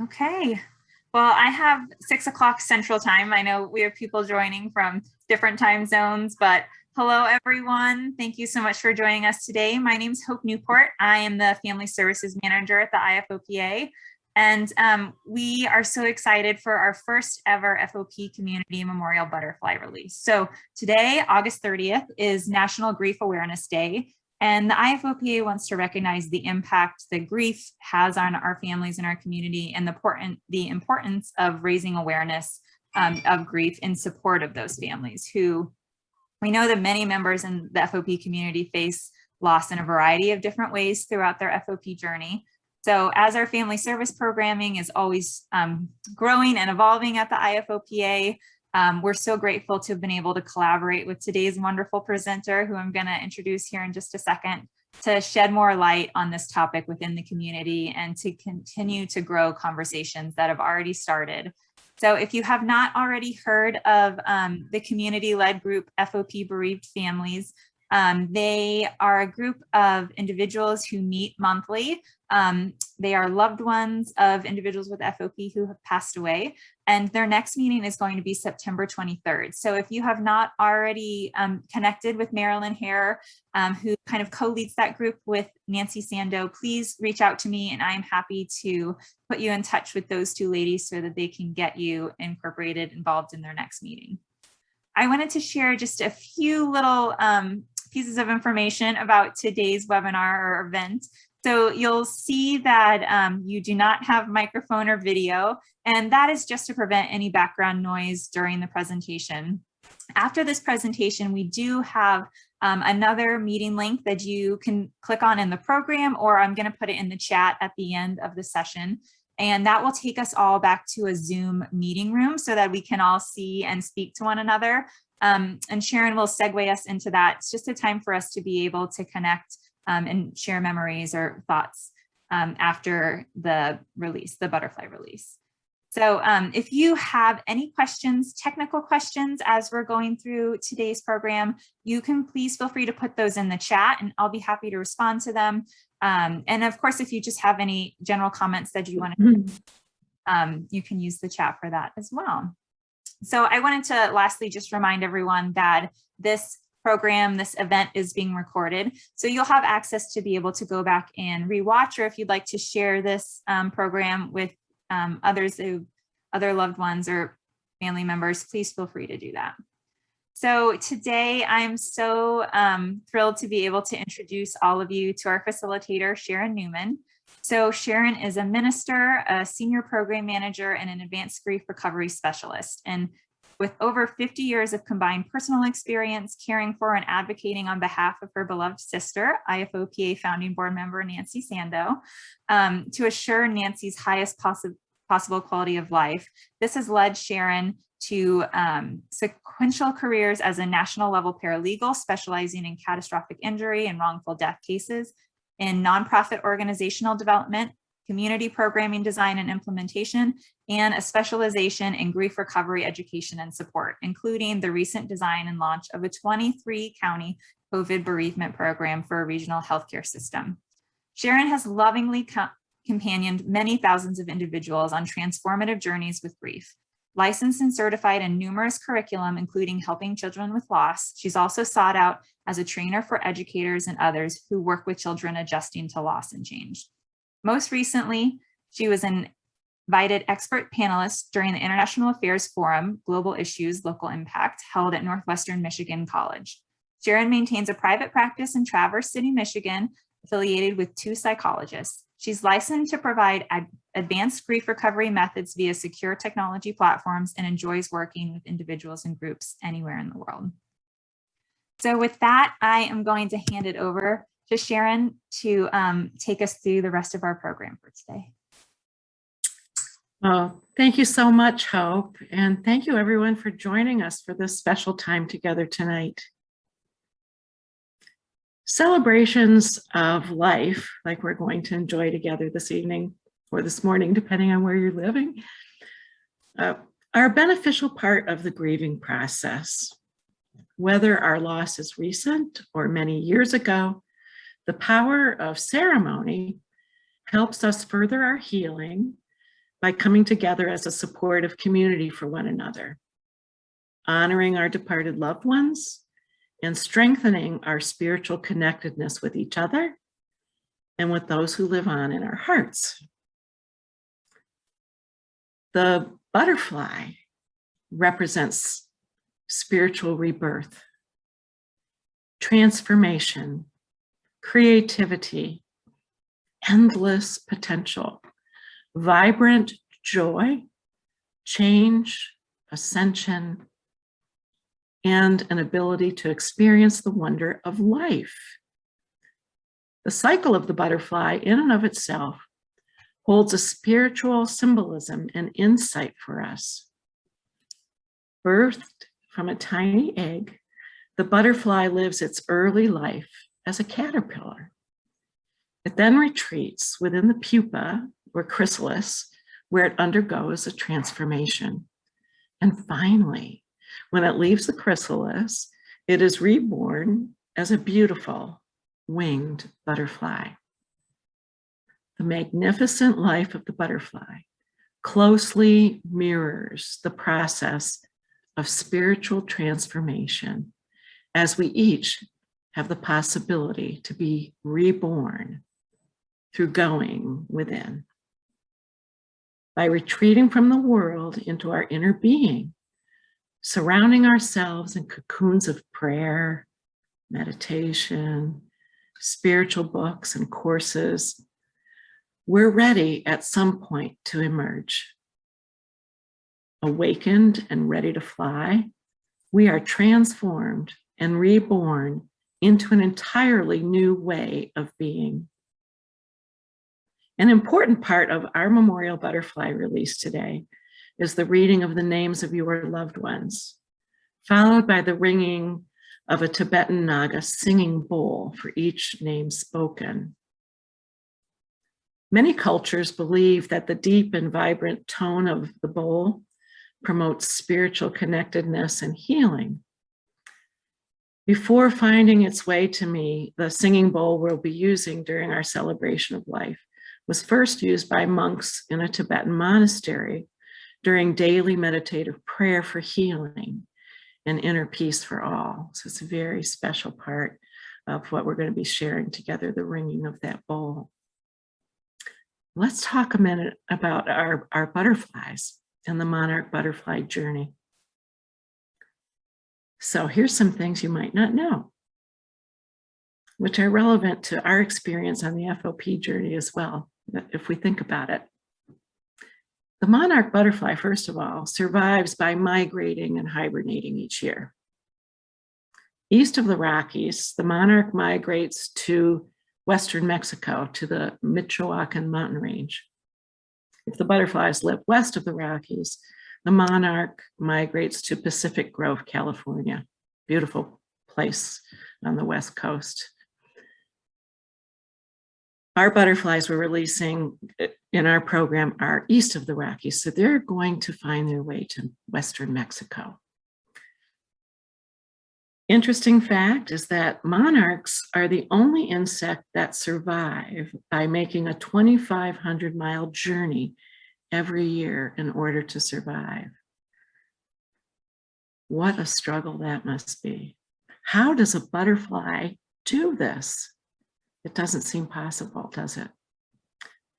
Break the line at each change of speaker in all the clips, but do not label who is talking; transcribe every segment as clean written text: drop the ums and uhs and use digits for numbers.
Okay. Well, I have 6 o'clock Central Time. I know we have people joining from different time zones, but hello, everyone. Thank you so much for joining us today. My name is Hope Newport. I am the Family Services Manager at the IFOPA. And we are so excited for our first ever FOP Community Memorial Butterfly release. So today, August 30th, is National Grief Awareness Day. And the IFOPA wants to recognize the impact that grief has on our families and our community, and the importance of raising awareness of grief in support of those families who we know that many members in the FOP community face loss in a variety of different ways throughout their FOP journey. So as our family service programming is always growing and evolving at the IFOPA, we're so grateful to have been able to collaborate with today's wonderful presenter, who I'm going to introduce here in just a second, to shed more light on this topic within the community and to continue to grow conversations that have already started. So if you have not already heard of the community-led group FOP Bereaved Families, they are a group of individuals who meet monthly. They are loved ones of individuals with FOP who have passed away, and their next meeting is going to be September 23rd. So if you have not already connected with Marilyn Hare, who kind of co-leads that group with Nancy Sando, please reach out to me and I'm happy to put you in touch with those two ladies so that they can get you involved in their next meeting. I wanted to share just a few little pieces of information about today's webinar or event. So you'll see that you do not have microphone or video, and that is just to prevent any background noise during the presentation. After this presentation, we do have another meeting link that you can click on in the program, or I'm going to put it in the chat at the end of the session. And that will take us all back to a Zoom meeting room so that we can all see and speak to one another. And Sharon will segue us into that. It's just a time for us to be able to connect and share memories or thoughts after the release, the butterfly release. So if you have any questions, technical questions, as we're going through today's program, you can please feel free to put those in the chat and I'll be happy to respond to them. And of course, if you just have any general comments that you want to, you can use the chat for that as well. So I wanted to lastly just remind everyone that this program, this event is being recorded. So you'll have access to be able to go back and rewatch, or if you'd like to share this program with other loved ones or family members, please feel free to do that. So today I'm so thrilled to be able to introduce all of you to our facilitator, Sharon Newman. So Sharon is a minister, a senior program manager, and an advanced grief recovery specialist. And with over 50 years of combined personal experience caring for and advocating on behalf of her beloved sister, IFOPA founding board member Nancy Sando, to assure Nancy's highest possible quality of life, this has led Sharon to sequential careers as a national level paralegal specializing in catastrophic injury and wrongful death cases, in nonprofit organizational development, community programming design and implementation, and a specialization in grief recovery education and support, including the recent design and launch of a 23-county COVID bereavement program for a regional healthcare system. Sharon has lovingly companioned many thousands of individuals on transformative journeys with grief. Licensed and certified in numerous curriculum, including helping children with loss, she's also sought out as a trainer for educators and others who work with children adjusting to loss and change. Most recently, she was an invited expert panelist during the International Affairs Forum, Global Issues, Local Impact, held at Northwestern Michigan College. Sharon maintains a private practice in Traverse City, Michigan, affiliated with 2 psychologists. She's licensed to provide advanced grief recovery methods via secure technology platforms and enjoys working with individuals and groups anywhere in the world. So with that, I am going to hand it over to Sharon to take us through the rest of our program for today.
Oh, thank you so much, Hope. And thank you everyone for joining us for this special time together tonight. Celebrations of life, like we're going to enjoy together this evening or this morning, depending on where you're living, are a beneficial part of the grieving process. Whether our loss is recent or many years ago, The power of ceremony helps us further our healing by coming together as a supportive community for one another, honoring our departed loved ones, and strengthening our spiritual connectedness with each other and with those who live on in our hearts. The butterfly represents spiritual rebirth, transformation, creativity, endless potential, vibrant joy, change, ascension, and an ability to experience the wonder of life. The cycle of the butterfly in and of itself holds a spiritual symbolism and insight for us. Birthed from a tiny egg, the butterfly lives its early life as a caterpillar. It then retreats within the pupa or chrysalis, where it undergoes a transformation. And finally, when it leaves the chrysalis, it is reborn as a beautiful winged butterfly. The magnificent life of the butterfly closely mirrors the process of spiritual transformation, as we each have the possibility to be reborn through going within. By retreating from the world into our inner being, surrounding ourselves in cocoons of prayer, meditation, spiritual books and courses, we're ready at some point to emerge. Awakened and ready to fly, we are transformed and reborn into an entirely new way of being. An important part of our Memorial Butterfly release today is the reading of the names of your loved ones, followed by the ringing of a Tibetan Naga singing bowl for each name spoken. Many cultures believe that the deep and vibrant tone of the bowl promotes spiritual connectedness and healing. Before finding its way to me, the singing bowl we'll be using during our celebration of life was first used by monks in a Tibetan monastery during daily meditative prayer for healing and inner peace for all. So it's a very special part of what we're going to be sharing together, the ringing of that bowl. Let's talk a minute about our butterflies and the Monarch butterfly journey. So here's some things you might not know, which are relevant to our experience on the FOP journey as well, if we think about it. The monarch butterfly, first of all, survives by migrating and hibernating each year. East of the Rockies, the monarch migrates to western Mexico, to the Michoacan mountain range. If the butterflies live west of the Rockies, the monarch migrates to Pacific Grove, California, beautiful place on the West Coast. Our butterflies we're releasing in our program are east of the Rockies, so they're going to find their way to western Mexico. Interesting fact is that monarchs are the only insect that survive by making a 2,500-mile journey every year in order to survive. What a struggle that must be. How does a butterfly do this? It doesn't seem possible, does it?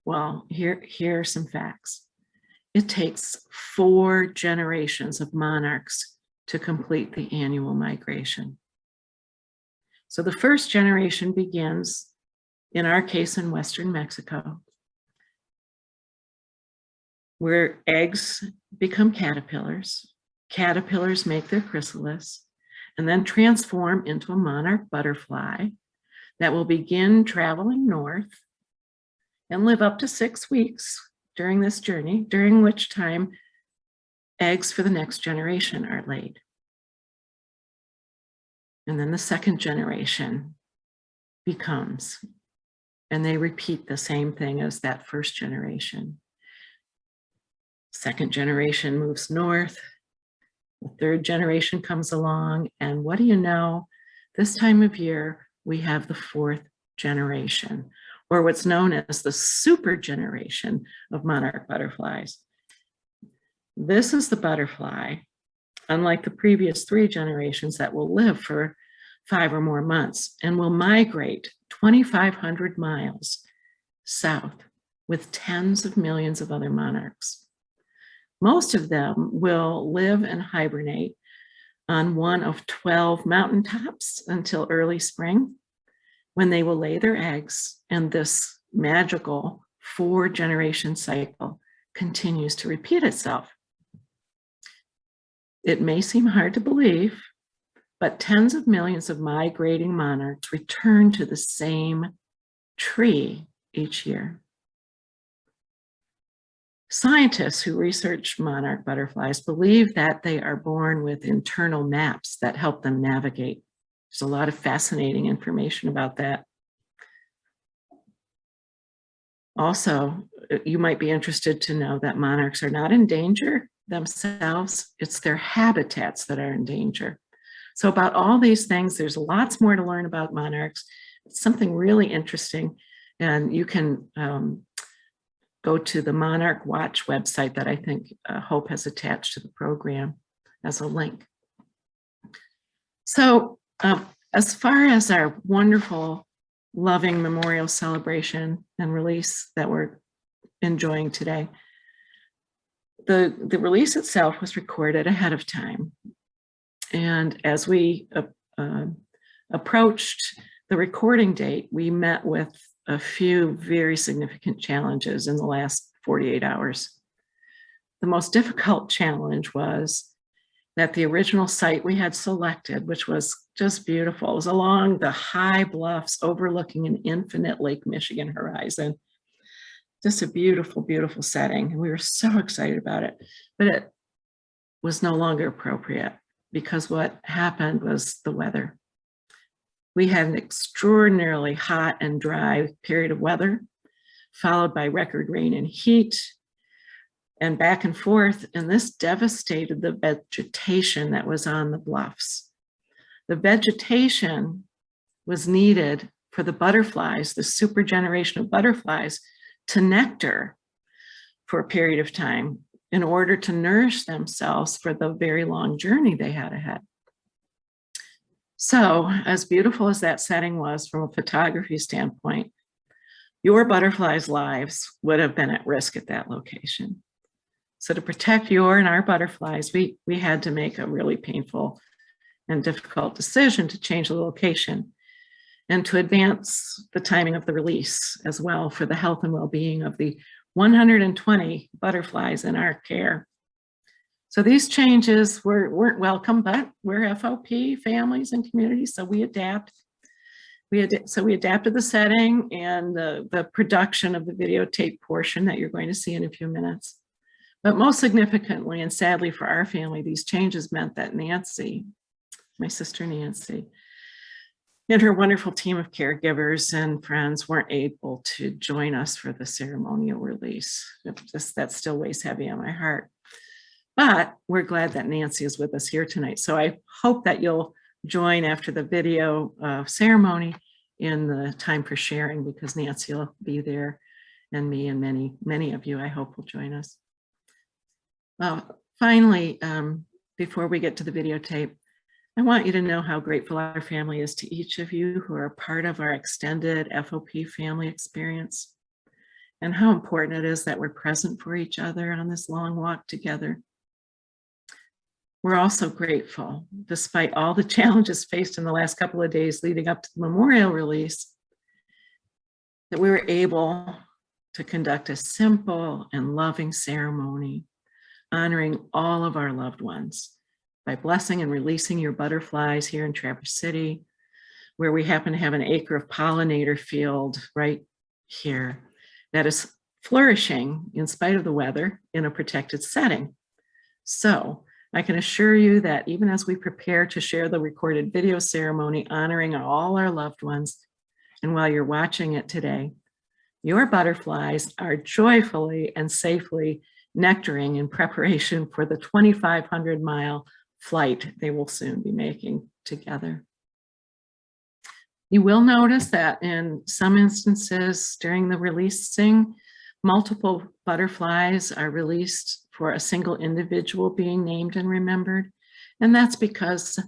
Well, here are some facts. It takes 4 generations of monarchs to complete the annual migration. So the first generation begins, in our case, in western Mexico, where eggs become caterpillars. Caterpillars make their chrysalis and then transform into a monarch butterfly that will begin traveling north and live up to 6 weeks during this journey, during which time eggs for the next generation are laid. And then the second generation becomes, and they repeat the same thing as that first generation. Second generation moves north, the third generation comes along, and what do you know? This time of year, we have the 4th generation, or what's known as the super generation of monarch butterflies. This is the butterfly, unlike the previous 3 generations, that will live for 5 or more months and will migrate 2,500 miles south with tens of millions of other monarchs. Most of them will live and hibernate on one of 12 mountaintops until early spring, when they will lay their eggs, and this magical 4-generation cycle continues to repeat itself. It may seem hard to believe, but tens of millions of migrating monarchs return to the same tree each year. Scientists who research monarch butterflies believe that they are born with internal maps that help them navigate. There's a lot of fascinating information about that. Also, you might be interested to know that monarchs are not in danger themselves. It's their habitats that are in danger. So about all these things, there's lots more to learn about monarchs. It's something really interesting, and you can go to the Monarch Watch website that I think Hope has attached to the program as a link. So as far as our wonderful, loving memorial celebration and release that we're enjoying today, the release itself was recorded ahead of time. And as we approached the recording date, we met with a few very significant challenges in the last 48 hours. The most difficult challenge was that the original site we had selected, which was just beautiful, it was along the high bluffs overlooking an infinite Lake Michigan horizon. Just a beautiful, beautiful setting. And we were so excited about it, but it was no longer appropriate because what happened was the weather. We had an extraordinarily hot and dry period of weather, followed by record rain and heat, and back and forth, and this devastated the vegetation that was on the bluffs. The vegetation was needed for the butterflies, the super generation of butterflies, to nectar for a period of time in order to nourish themselves for the very long journey they had ahead. So, as beautiful as that setting was from a photography standpoint, your butterflies' lives would have been at risk at that location. So to protect your and our butterflies, we had to make a really painful and difficult decision to change the location and to advance the timing of the release as well for the health and well-being of the 120 butterflies in our care. So these changes weren't welcome, but we're FOP families and communities, so we adapt. So we adapted the setting and the production of the videotape portion that you're going to see in a few minutes. But most significantly, and sadly for our family, these changes meant that Nancy, my sister Nancy, and her wonderful team of caregivers and friends weren't able to join us for the ceremonial release. That still weighs heavy on my heart. But we're glad that Nancy is with us here tonight. So I hope that you'll join after the video ceremony in the time for sharing, because Nancy will be there, and me and many of you, I hope, will join us. Finally, before we get to the videotape, I want you to know how grateful our family is to each of you who are part of our extended FOP family experience, and how important it is that we're present for each other on this long walk together. We're also grateful, despite all the challenges faced in the last couple of days leading up to the memorial release, that we were able to conduct a simple and loving ceremony honoring all of our loved ones by blessing and releasing your butterflies here in Traverse City, where we happen to have an acre of pollinator field right here that is flourishing in spite of the weather in a protected setting. So I can assure you that even as we prepare to share the recorded video ceremony honoring all our loved ones, and while you're watching it today, your butterflies are joyfully and safely nectaring in preparation for the 2,500-mile flight they will soon be making together. You will notice that in some instances during the releasing, multiple butterflies are released for a single individual being named and remembered. And that's because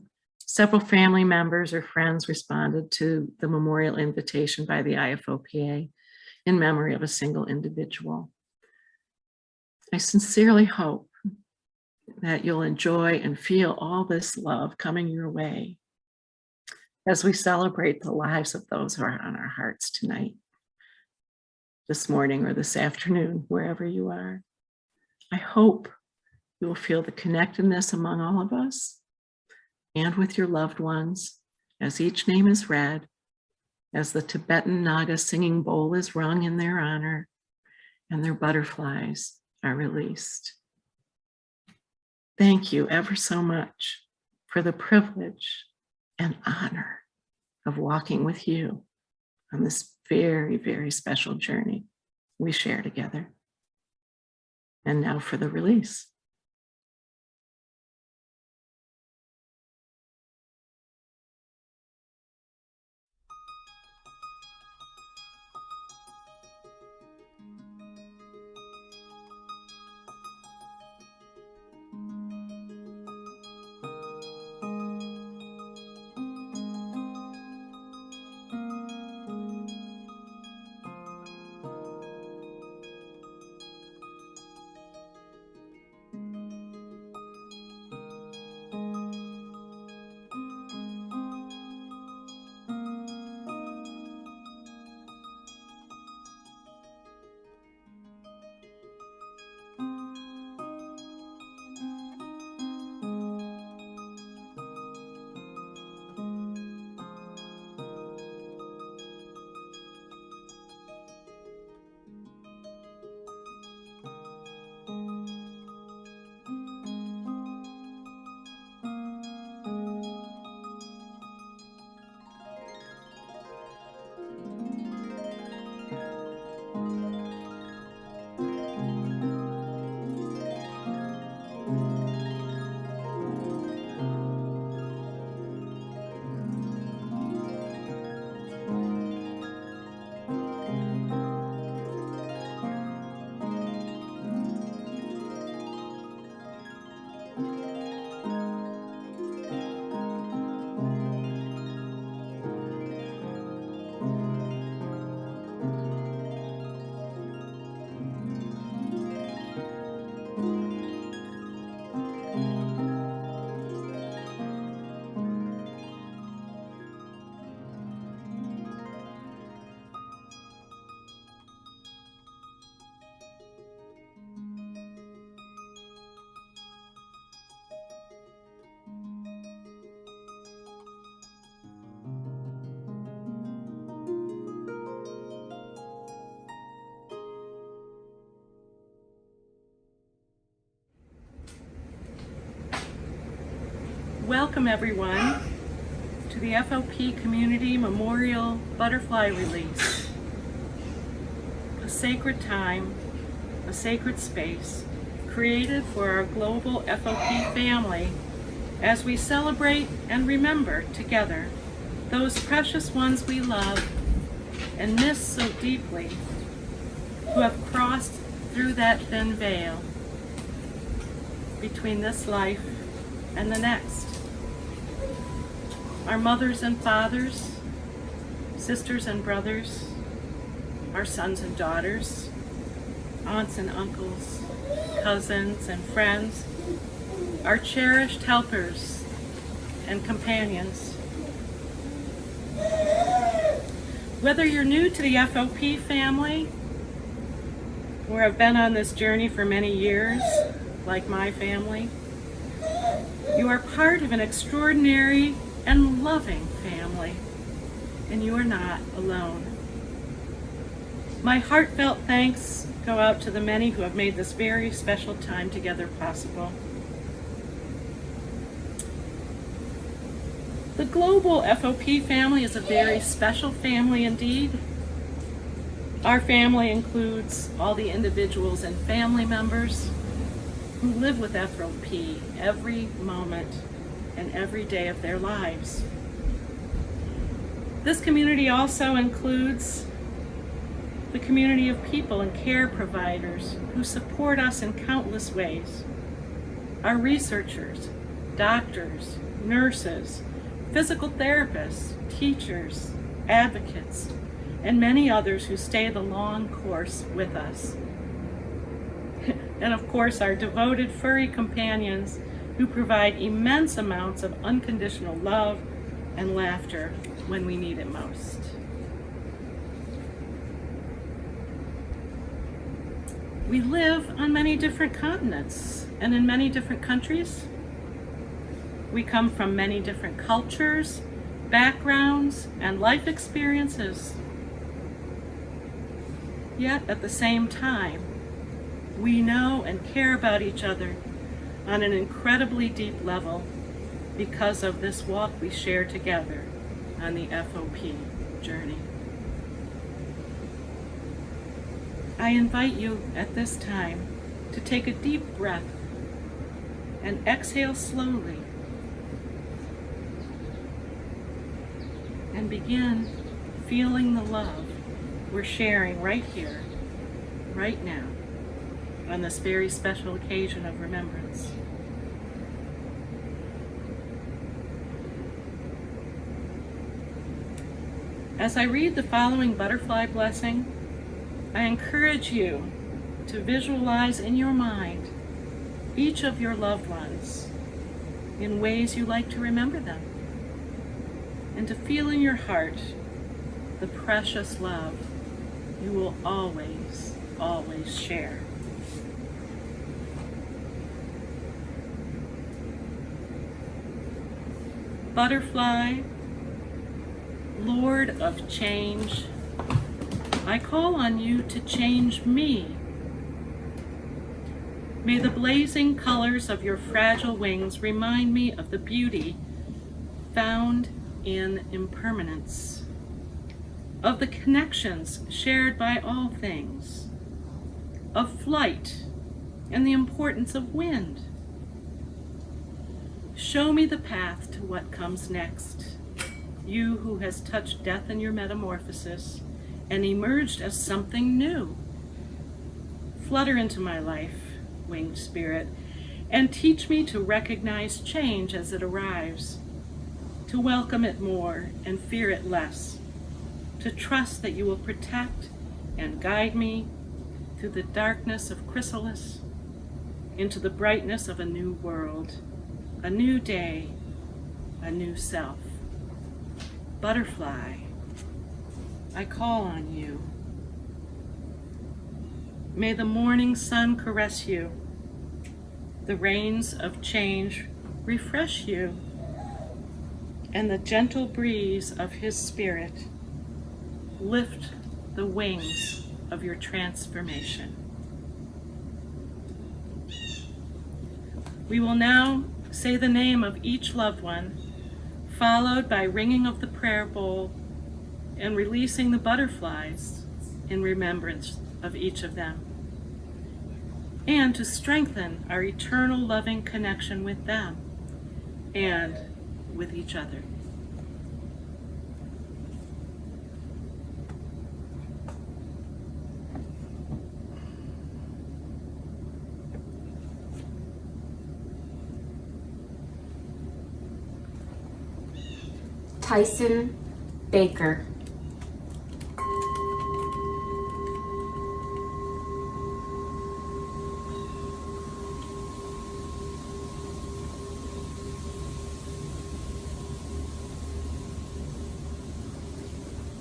several family members or friends responded to the memorial invitation by the IFOPA in memory of a single individual. I sincerely hope that you'll enjoy and feel all this love coming your way as we celebrate the lives of those who are on our hearts tonight, this morning, or this afternoon, wherever you are. I hope you will feel the connectedness among all of us and with your loved ones as each name is read, as the Tibetan Naga singing bowl is rung in their honor, and their butterflies are released. Thank you ever so much for the privilege and honor of walking with you on this very, very special journey we share together. And now for the release.
Welcome everyone to the FOP Community Memorial Butterfly Release. A sacred time, a sacred space created for our global FOP family as we celebrate and remember together those precious ones we love and miss so deeply who have crossed through that thin veil between this life and the next. Our mothers and fathers, sisters and brothers, our sons and daughters, aunts and uncles, cousins and friends, our cherished helpers and companions. Whether you're new to the FOP family or have been on this journey for many years, like my family, you are part of an extraordinary and loving family, and you are not alone. My heartfelt thanks go out to the many who have made this very special time together possible. The global FOP family is a very special family indeed. Our family includes all the individuals and family members who live with FOP every moment and every day of their lives. This community also includes the community of people and care providers who support us in countless ways. Our researchers, doctors, nurses, physical therapists, teachers, advocates, and many others who stay the long course with us. And of course, our devoted furry companions who provide immense amounts of unconditional love and laughter when we need it most. We live on many different continents and in many different countries. We come from many different cultures, backgrounds, and life experiences. Yet at the same time, we know and care about each other on an incredibly deep level because of this walk we share together on the FOP journey. I invite you at this time to take a deep breath and exhale slowly and begin feeling the love we're sharing right here, right now, on this very special occasion of remembrance. As I read the following butterfly blessing, I encourage you to visualize in your mind each of your loved ones in ways you like to remember them, and to feel in your heart the precious love you will always, always share. Butterfly, Lord of change, I call on you to change me. May the blazing colors of your fragile wings remind me of the beauty found in impermanence, of the connections shared by all things, of flight and the importance of wind. Show me the path to what comes next, you who has touched death in your metamorphosis and emerged as something new. Flutter into my life, winged spirit, and teach me to recognize change as it arrives, to welcome it more and fear it less, to trust that you will protect and guide me through the darkness of chrysalis into the brightness of a new world, a new day, a new self. Butterfly, I call on you. May the morning sun caress you, the rains of change refresh you, and the gentle breeze of his spirit lift the wings of your transformation. We will now say the name of each loved one, followed by ringing of the prayer bowl and releasing the butterflies in remembrance of each of them, and to strengthen our eternal loving connection with them and with each other.
Tyson Baker.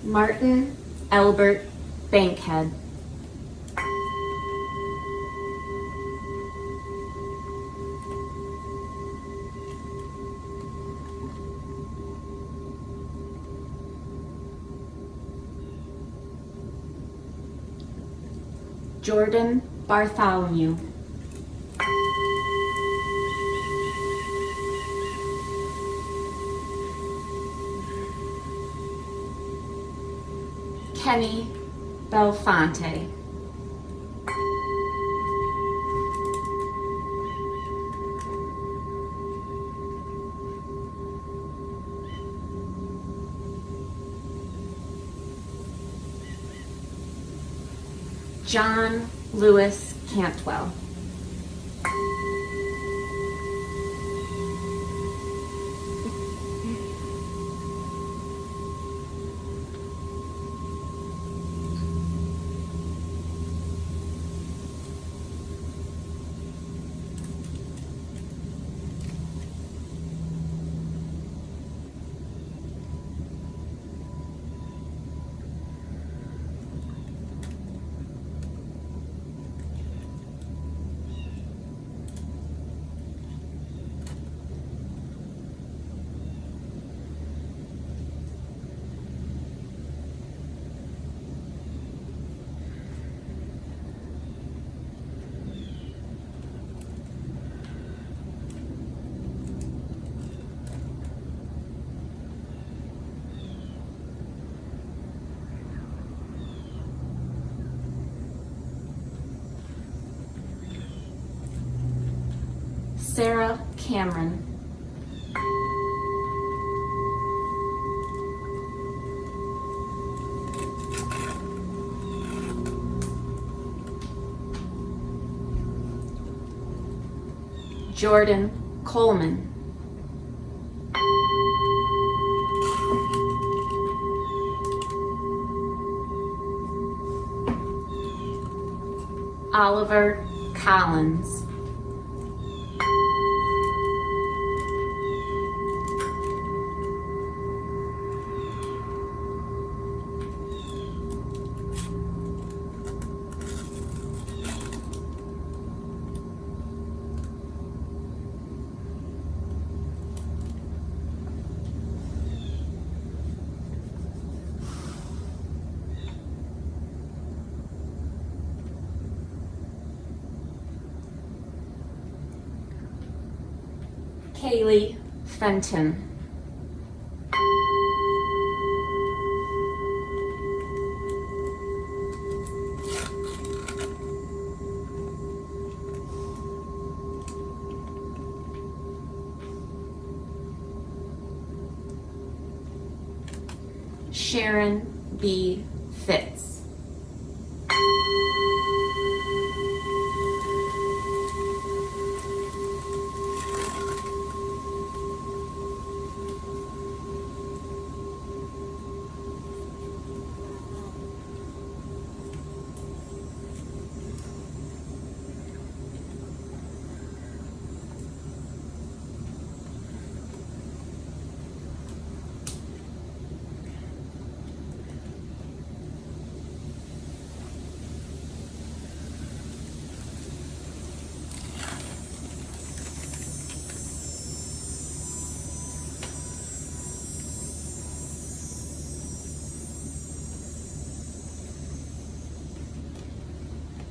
Martin Albert Bankhead. Jordan Bartholomew. Kenny Belfonte. John Lewis Cantwell. Sarah Cameron. Jordan Coleman. Oliver Collins. Kaylee Fenton. Sharon B. Fitz.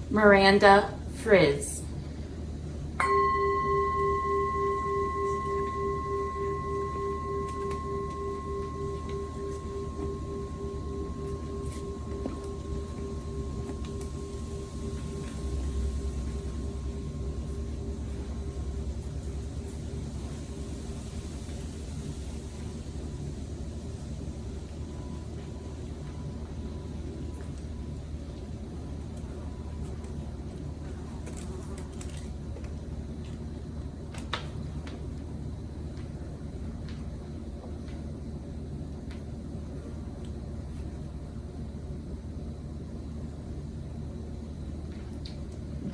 Miranda Frizz.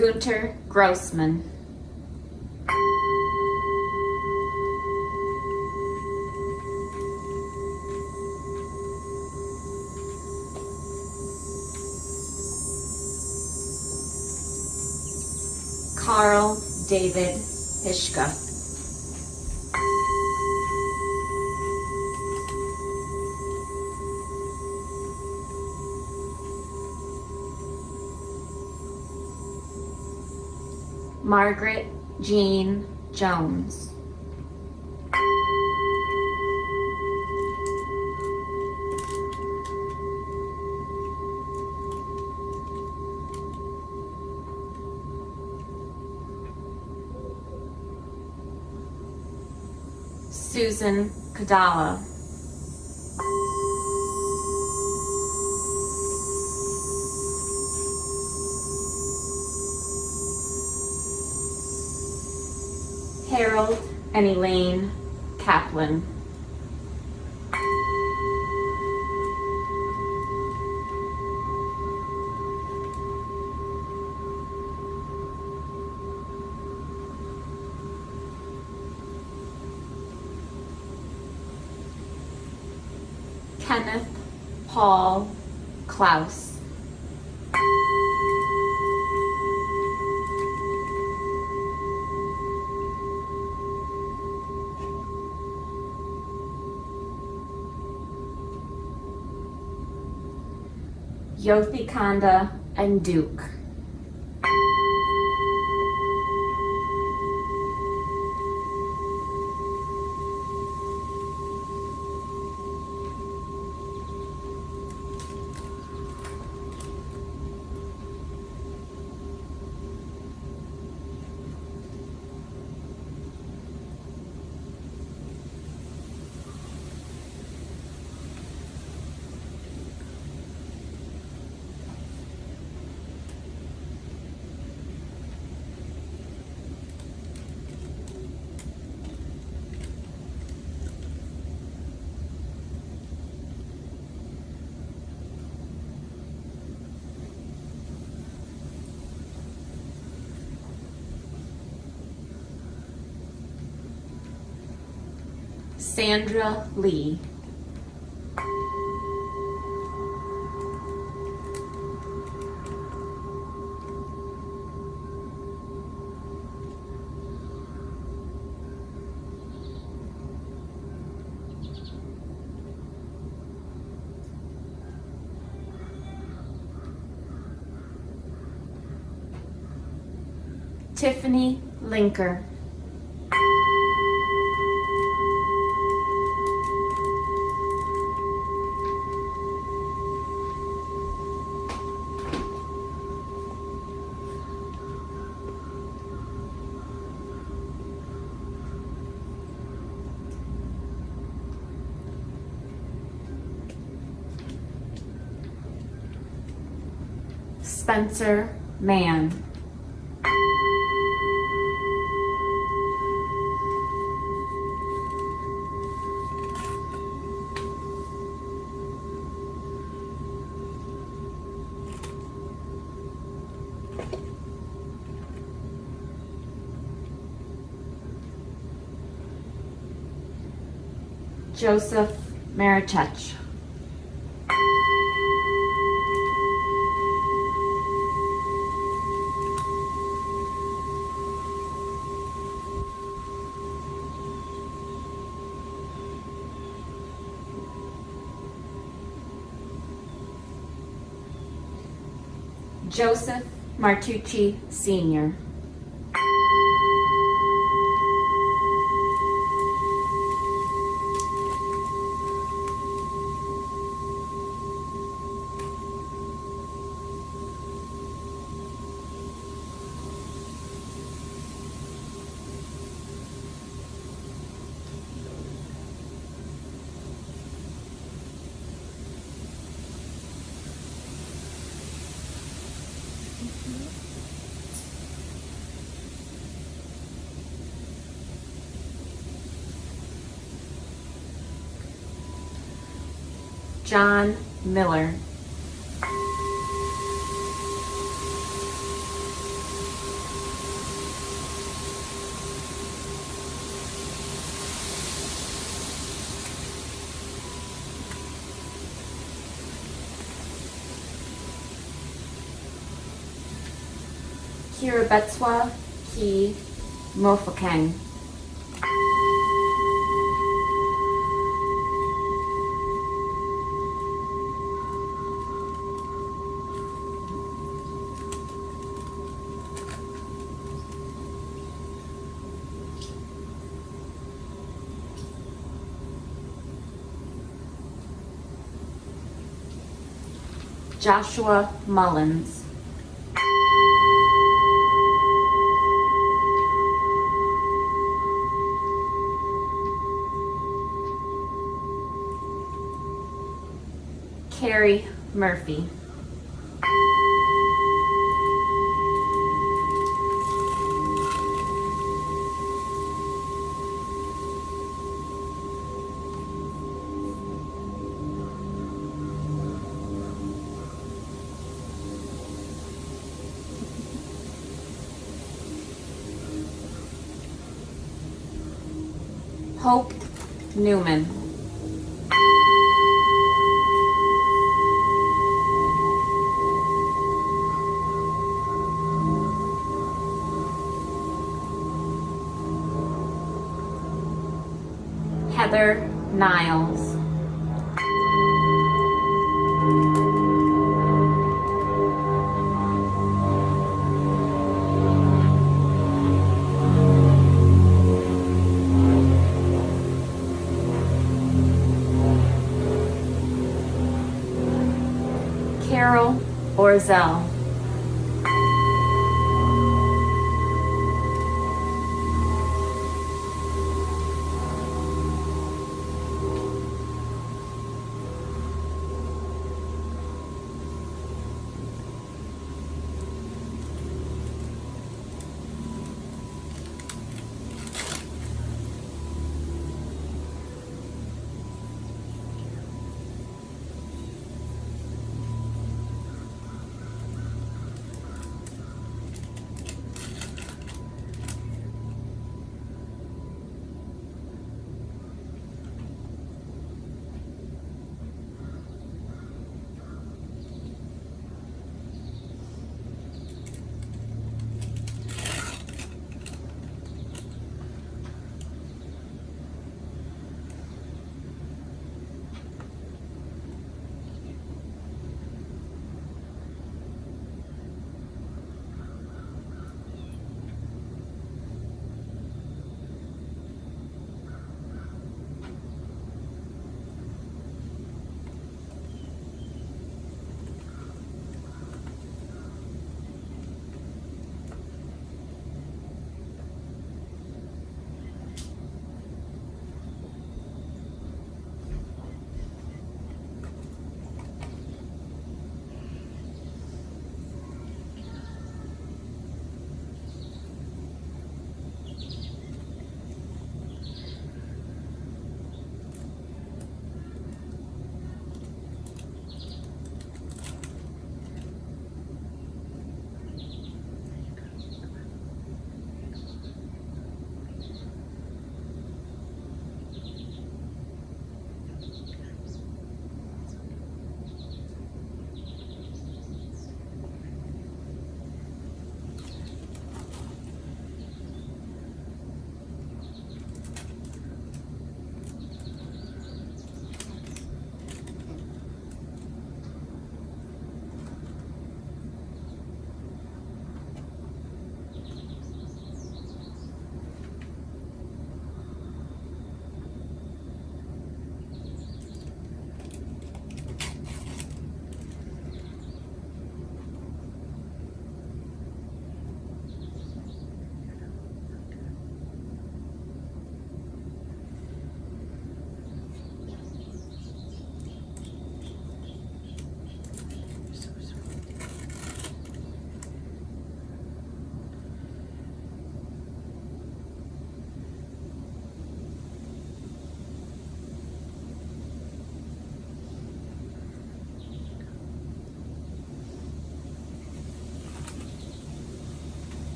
Gunter Grossman. Carl David Hishka. Margaret Jean Jones. Susan Kadala. Harold and Elaine Kaplan. Kenneth Paul Klaus. Yothikanda and Duke. Sandra Lee. Tiffany Linker. Spencer Mann. Joseph Marichech. Joseph Martucci Sr. John Miller. Kiribetswa Ki Mofokeng. Joshua Mullins. Carrie Murphy. Hope Newman. Heather Niles. Carol Orzel.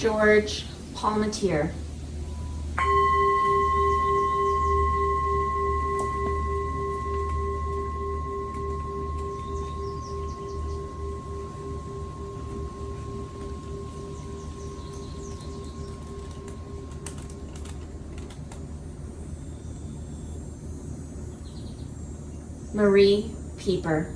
George Palmatier. Marie Pieper.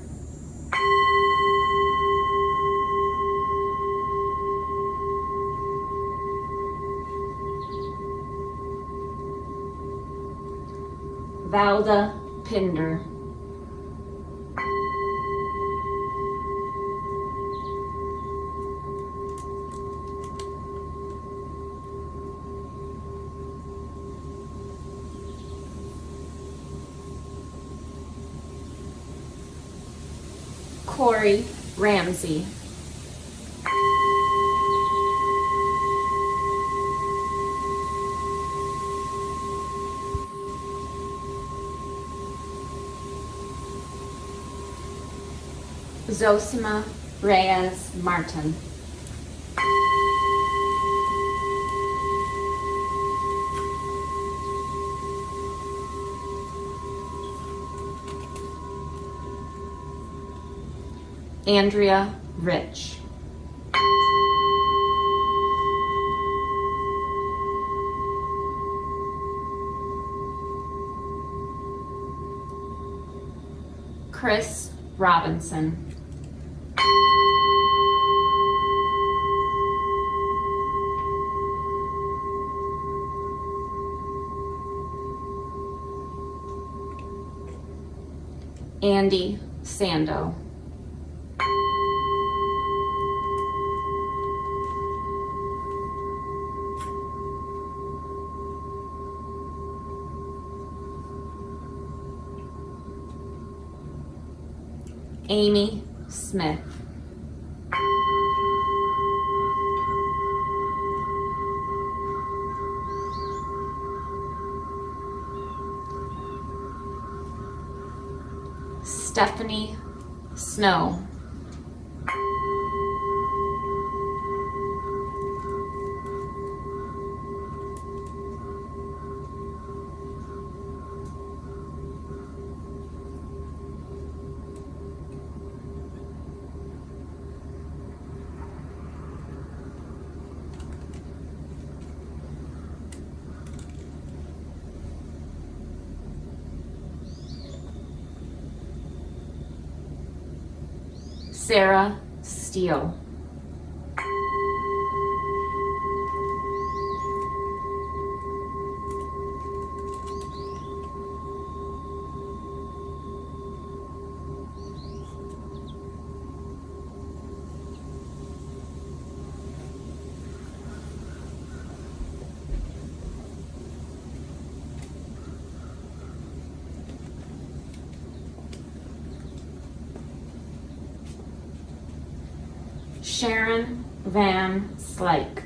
Valda Pinder. Corey Ramsey. Zosima Reyes Martin. Andrea Rich. Chris Robinson. Andy Sando. Amy Smith. Stephanie Snow. Sarah Steele. Sharon Van Slyke.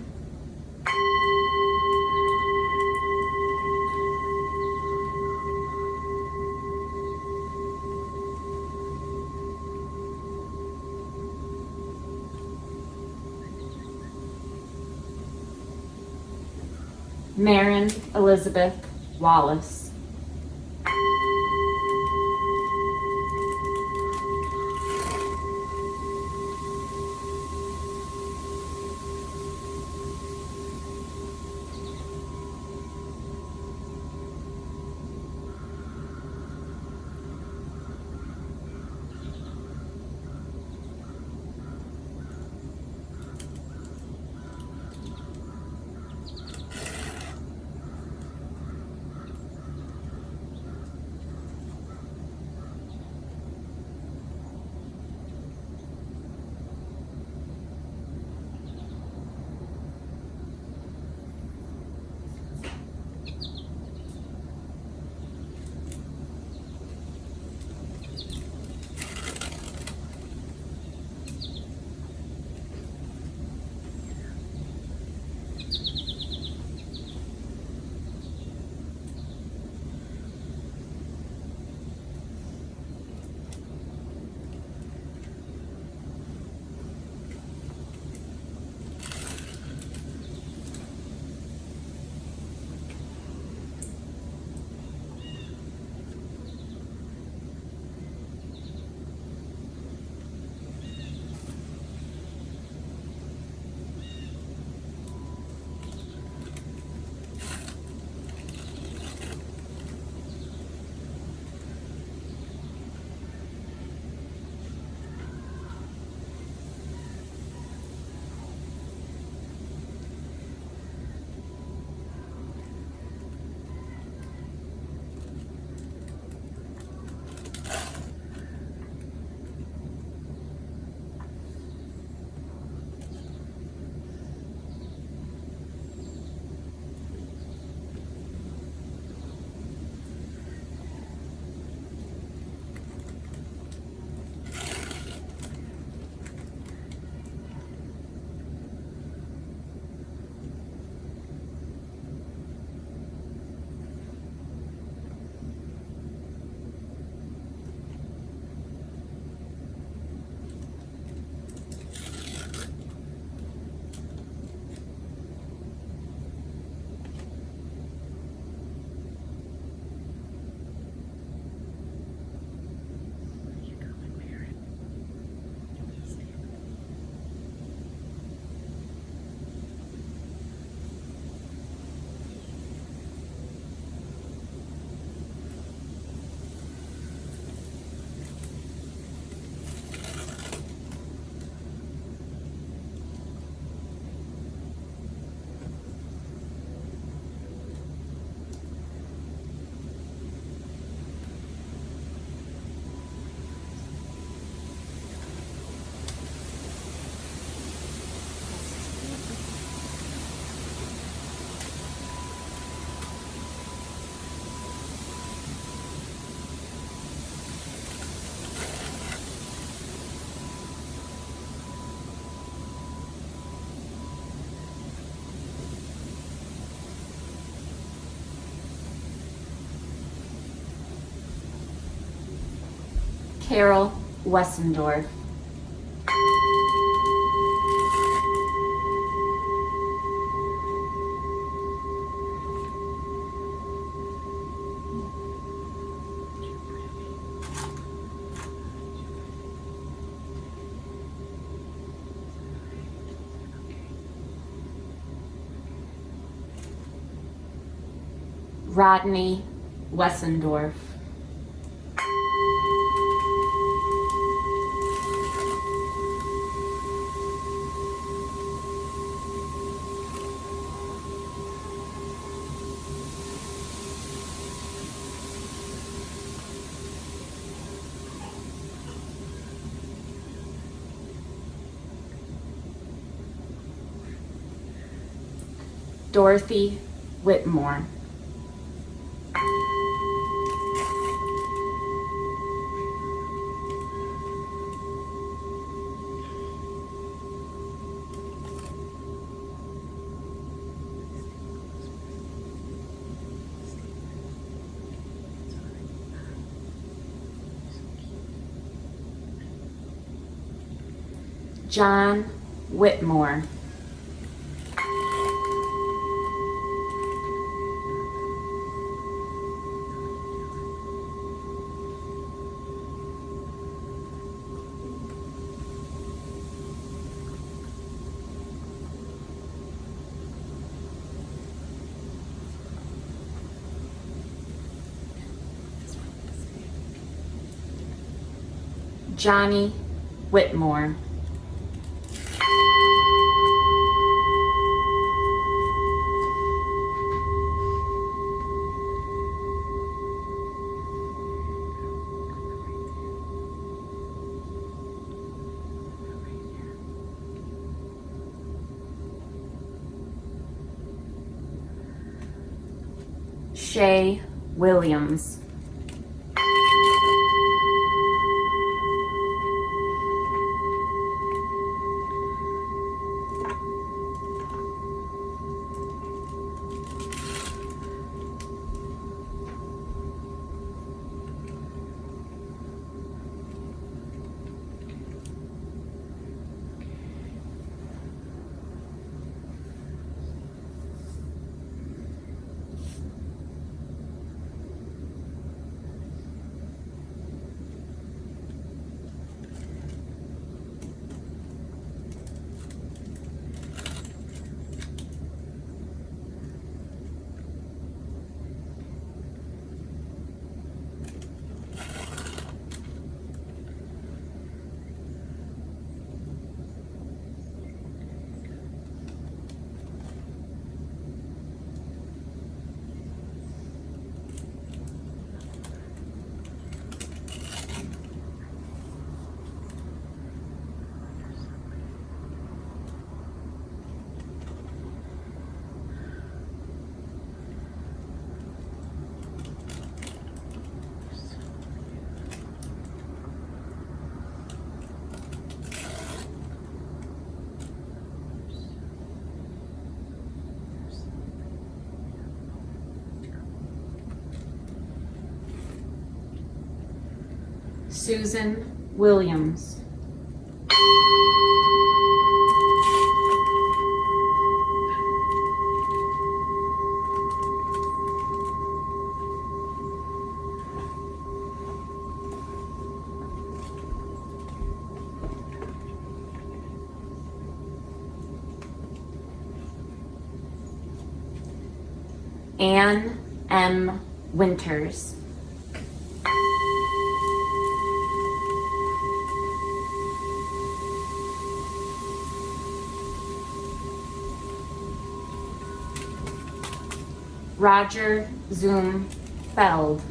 Maren Elizabeth Wallace. Carol Wessendorf. Rodney Wessendorf. Dorothy Whitmore. John Whitmore. Johnny Whitmore. Shay Williams. Susan Williams. Anne M. Winters. Roger Zoom Feld.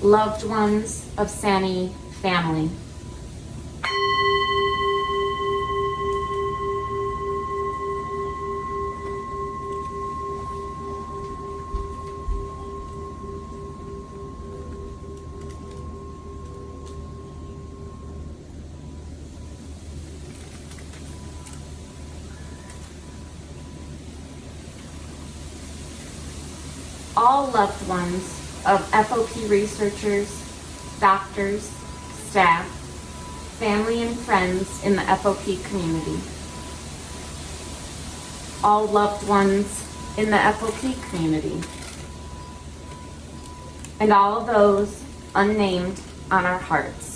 Loved ones of Sani family. all loved ones of FOP researchers, doctors, staff, family and friends in the FOP community. All loved ones in the FOP community. And all those unnamed on our hearts.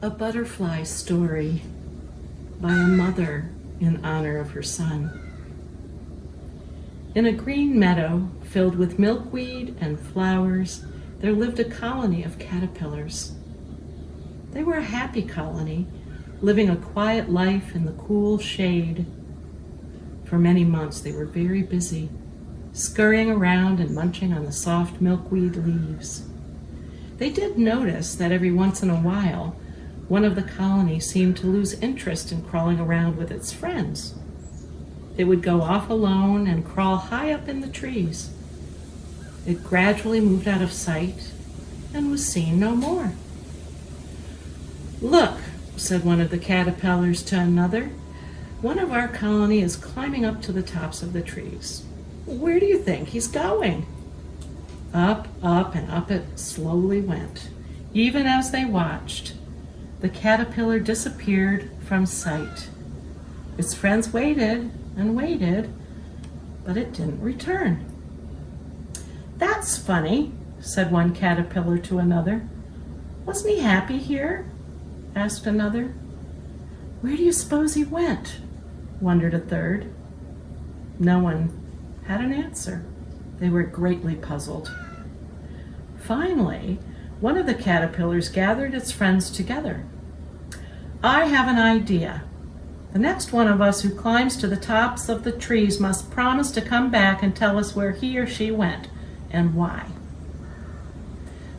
A butterfly story by a mother in honor of her son. In a green meadow filled with milkweed and flowers, there lived a colony of caterpillars. They were a happy colony, living a quiet life in the cool shade. For many months they were very busy, scurrying around and munching on the soft milkweed leaves. They did notice that every once in a while, one of the colony seemed to lose interest in crawling around with its friends. It would go off alone and crawl high up in the trees. It gradually moved out of sight and was seen no more. "Look," said one of the caterpillars to another, "one of our colony is climbing up to the tops of the trees. Where do you think he's going?" Up, and up it slowly went. Even as they watched, the caterpillar disappeared from sight. Its friends waited and waited, but it didn't return. "That's funny," said one caterpillar to another. "Wasn't he happy here?" asked another. "Where do you suppose he went?" wondered a third. No one had an answer. They were greatly puzzled. Finally, one of the caterpillars gathered its friends together. "I have an idea. The next one of us who climbs to the tops of the trees must promise to come back and tell us where he or she went and why."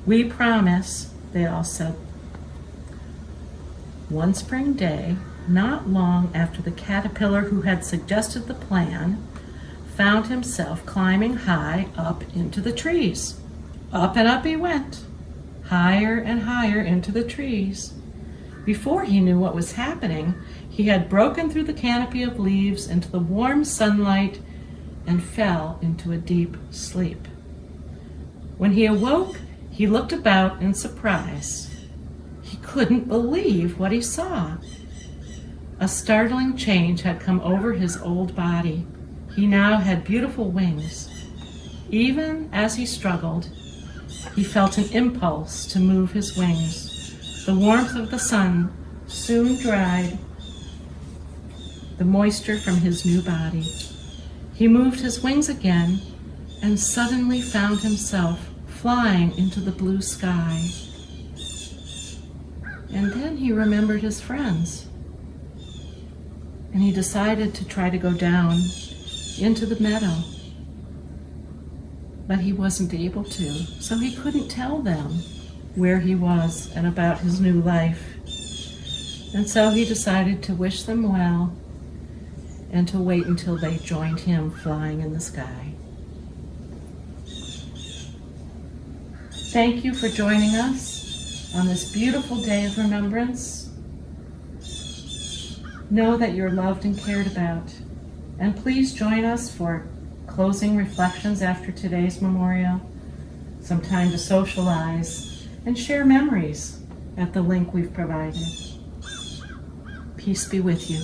"We promise," they all said. One spring day, not long after the caterpillar who had suggested the plan found himself climbing high up into the trees. Up and up he went, higher and higher into the trees. Before he knew what was happening, he had broken through the canopy of leaves into the warm sunlight and fell into a deep sleep. When he awoke, he looked about in surprise. He couldn't believe what he saw. A startling change had come over his old body. He now had beautiful wings. Even as he struggled, he felt an impulse to move his wings. The warmth of the sun soon dried the moisture from his new body. He moved his wings again and suddenly found himself flying into the blue sky.
And then he remembered his friends. And he decided to try to go down into the meadow. But he wasn't able to, so he couldn't tell them where he was and about his new life. And so he decided to wish them well and to wait until they joined him flying in the sky. Thank you for joining us on this beautiful day of remembrance. Know that you're loved and cared about. And please join us for closing reflections after today's memorial, some time to socialize and share memories at the link we've provided. Peace be with you.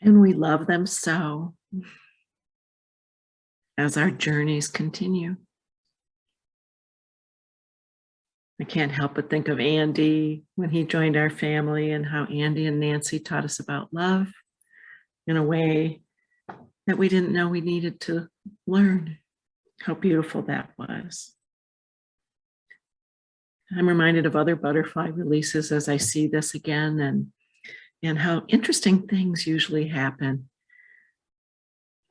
And we love them so as our journeys continue. I can't help but think of Andy when he joined our family and how Andy and Nancy taught us about love in a way that we didn't know we needed to learn. How beautiful that was. I'm reminded of other butterfly releases as I see this again, and how interesting things usually happen.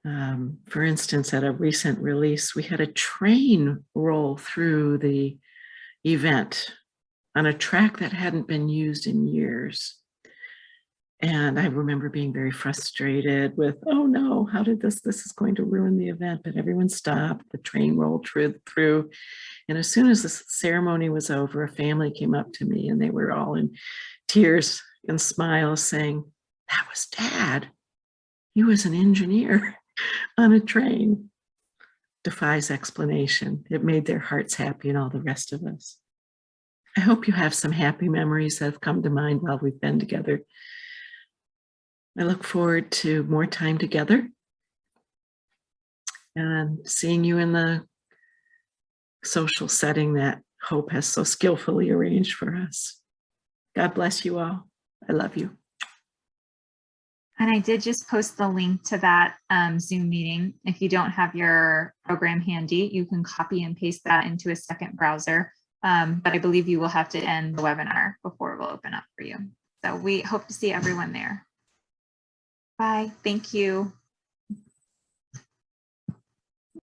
For instance, at a recent release, we had a train roll through the event on a track that hadn't been used in years. And I remember being very frustrated with, oh no, how did this is going to ruin the event, but everyone stopped, the train rolled through. And as soon as the ceremony was over, a family came up to me and they were all in tears and smiles saying, that was Dad. He was an engineer on a train. Defies explanation. It made their hearts happy and all the rest of us. I hope you have some happy memories that have come to mind while we've been together. I look forward to more time together. and seeing you in the social setting that Hope has so skillfully arranged for us. God bless you all. I love you.
And I did just post the link to that Zoom meeting. If you don't have your program handy, you can copy and paste that into a second browser. But I believe you will have to end the webinar before it will open up for you. So we hope to see everyone there. Bye. Thank you.